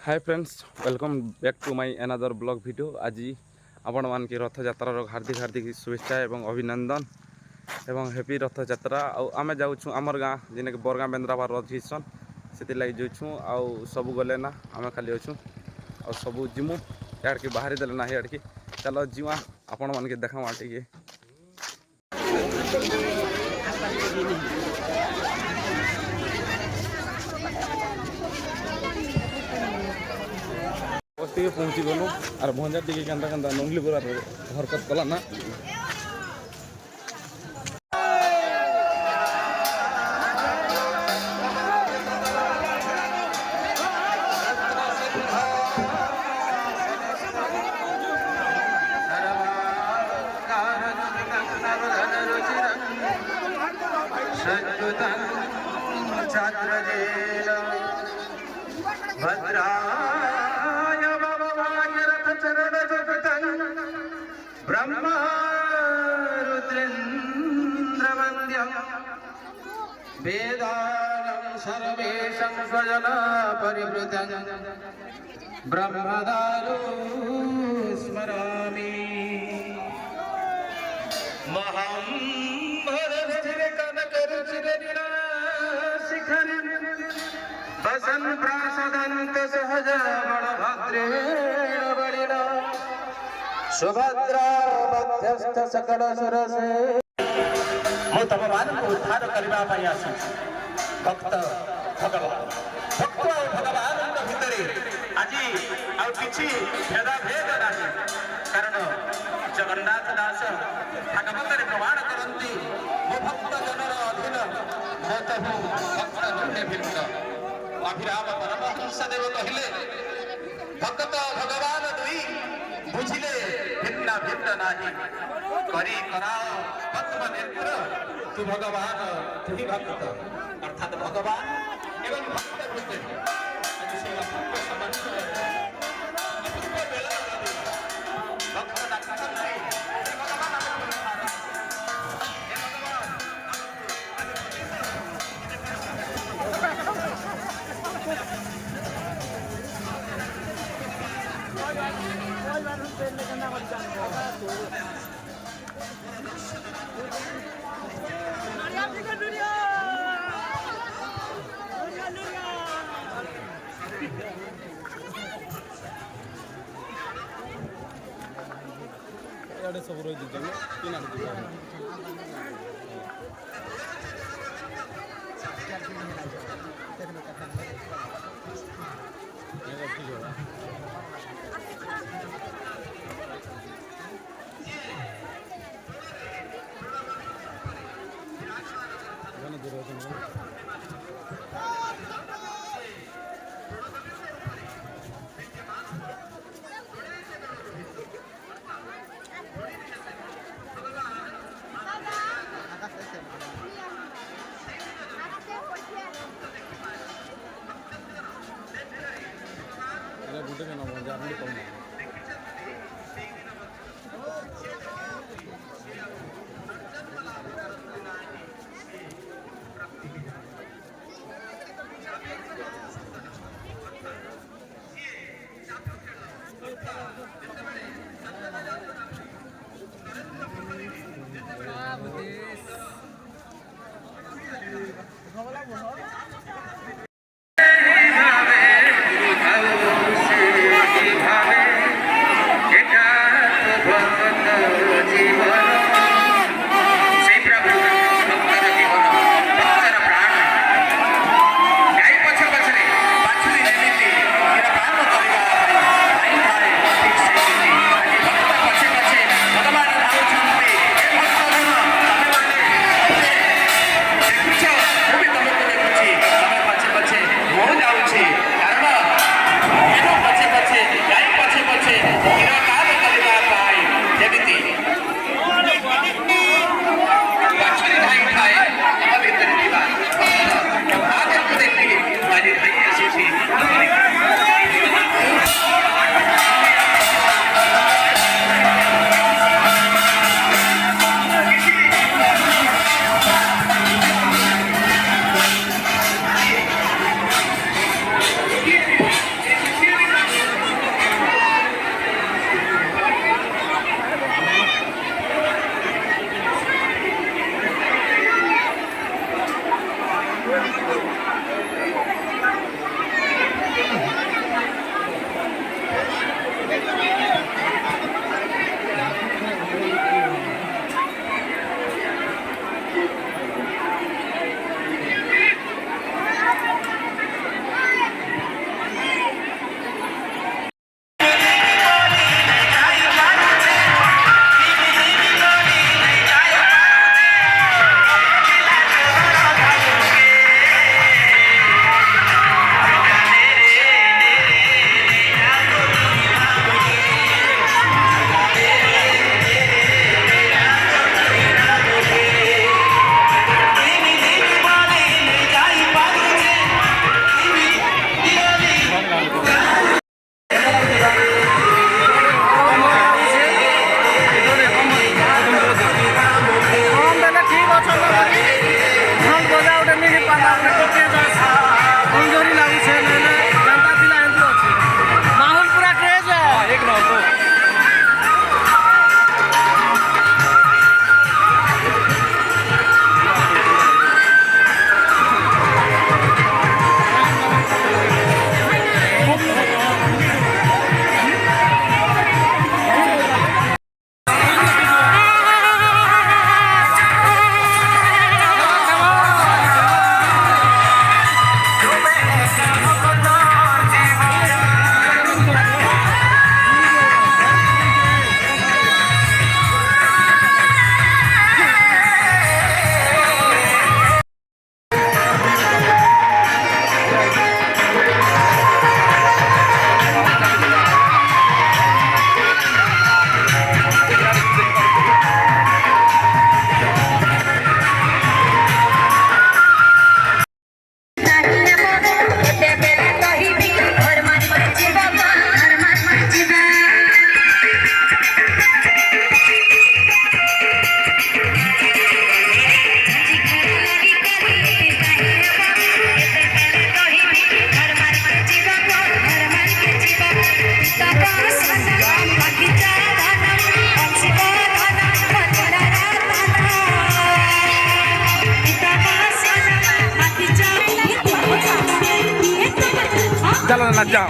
Hi friends welcome back to my another blog video. आज आपण मान की रथ यात्रार हार्दिक हार्दिक शुभेच्छा एवं अभिनंदन एवं हैप्पी रथ यात्रा। आम जाऊँ आमर गाँ जेने कि बरगाँ बेन्द्राबाद रथ घीसन से लगे जाऊँ आउ सब गले ना आम खाली अच्छू आ सब जिमु याड़की बाहरी देले ना याड़की चलो जीवा आपण मान के देखा टे पहुँची गलु आर भंजा टी के नंगली पूरा हरकत कला ना ब्रह्मा रुद्रेन्द्रवन्द्यं वेदानं सर्वेषं स्वजना परिवृतं ब्रह्मदारो स्मरामि महं भरचिरकनकरुचिरनिराशिखरि वसन् प्रासदन्त सहज बलभद्रेण बलिना सुभद्रा मध्यस्थ सकल सुरसे मु तम मान को उद्धार करबा पई आसी भक्त भगवान भक्त भगवान भितरे आज आ किछि भेदा भेद नाही कारण जगन्नाथ दास भागवत रे प्रमाण करंती मो भक्त जनर अधीन मो तहु भक्त जने भिन्न अभिराम परमहंस देव कहिले भक्त भगवान दुई बुझिले भिन्न भिन्न नाही करी कराओ भक्त निर्भर तू भगवान तू ही भक्त अर्थात भगवान एवं भक्त भितर आज से अपूर्व संबंध अपूर्व बेला भक्त डाक्टर नहीं भगवान हमको उद्धार हे भगवान सब रही दीजिए तीन आड़ दीजिए बूटे का नाम चलो ना जाओ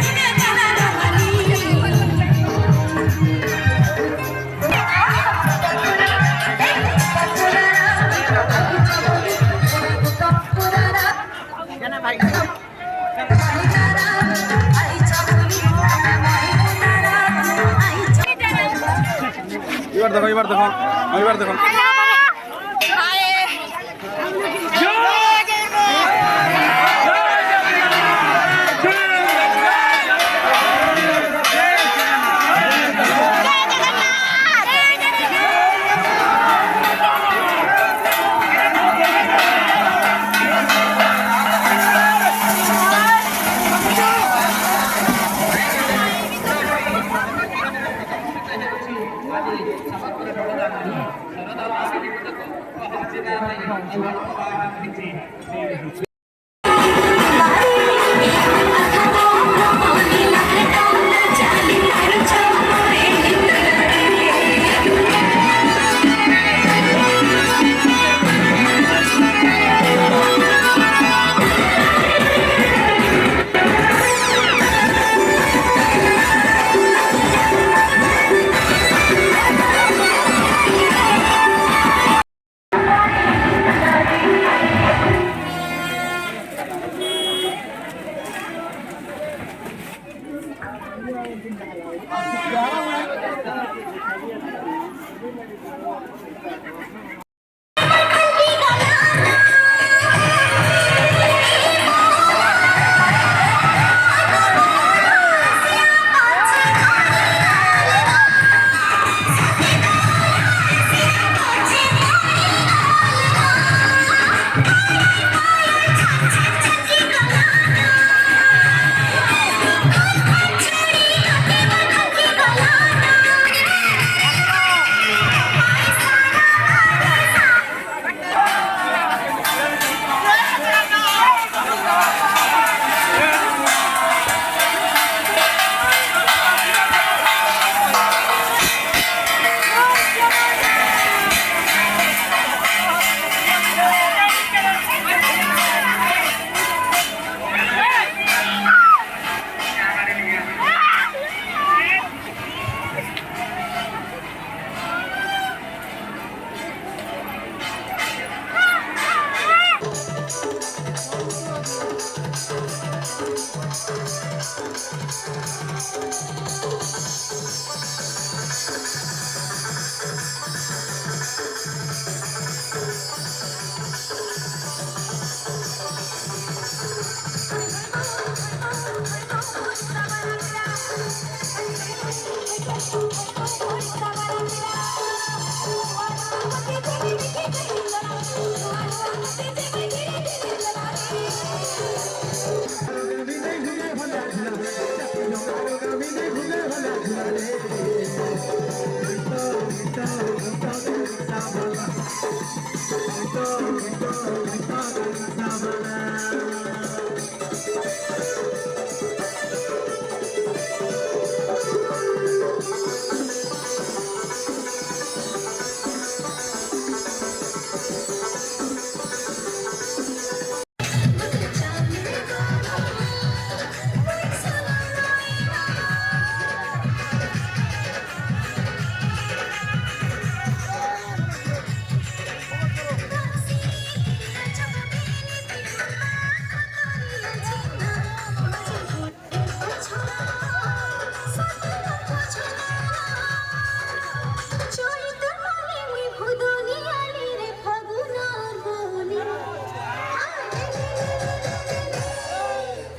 এবার দেখো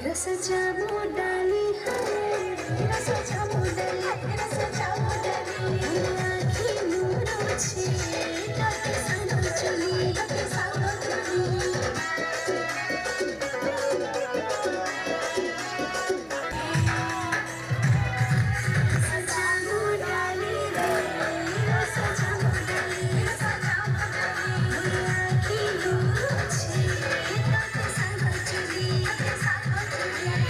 रस जामो डाली है रस जामो डाली रस जामो डाली आखी नूर छे ताके सानो चली ताके सानो चली रस जामो डाली रस जामो डाली रस जामो डाली आखी नूर छे ताके सानो चली ताके सानो चली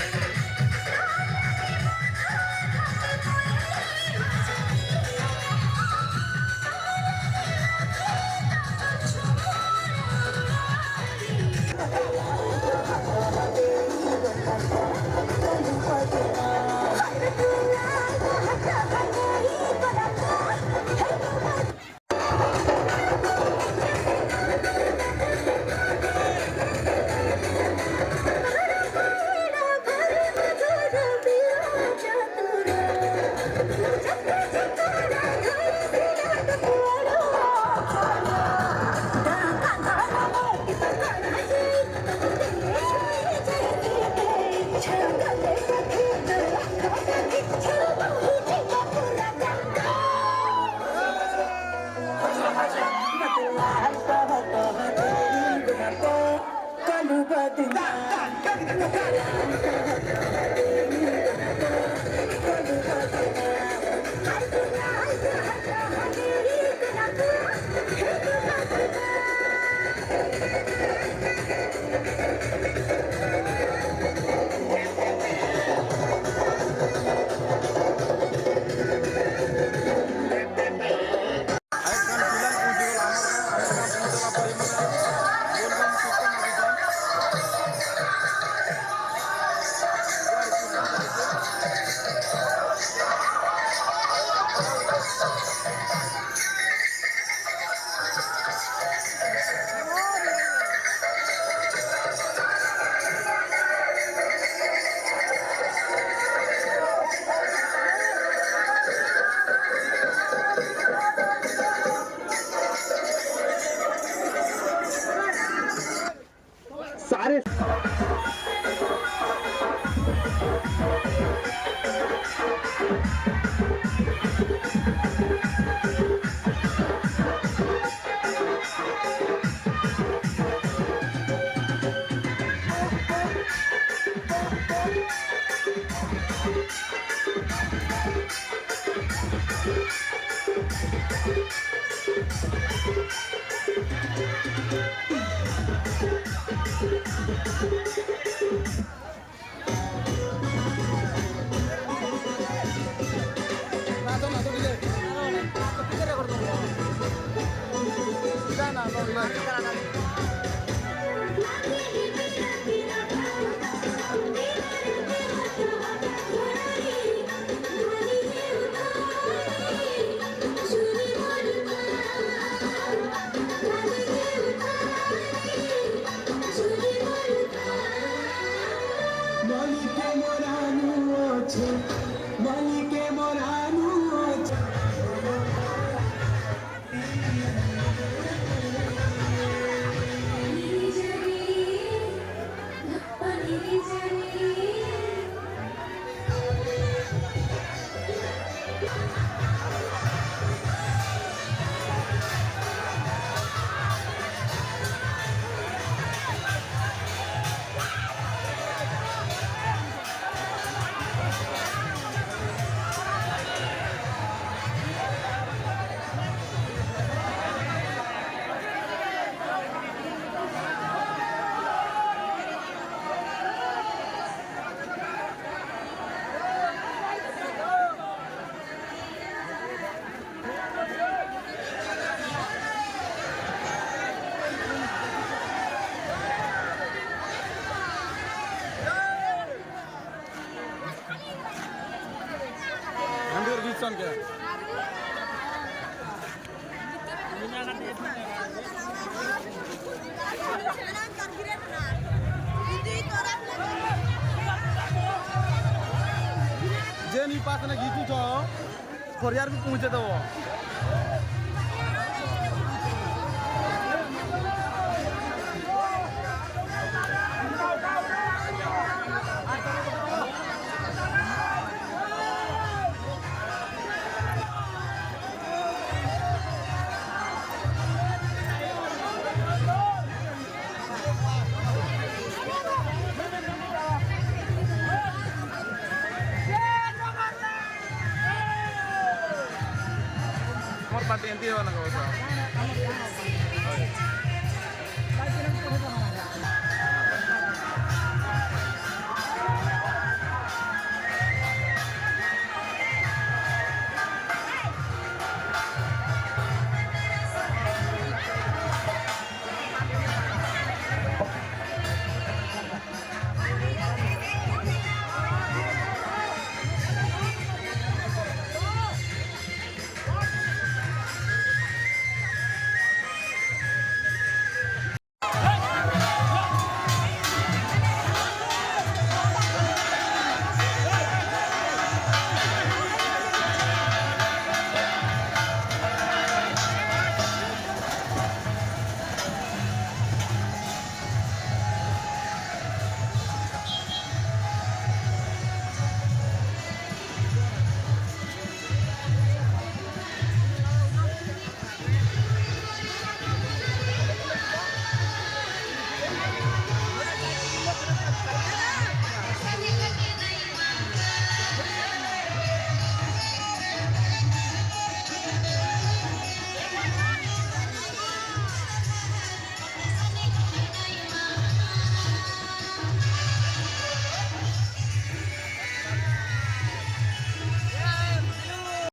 सन के जे नी पास ने घीचू छो खोरियार भी पहुंचे दो मोर पार्टी एंती हो ना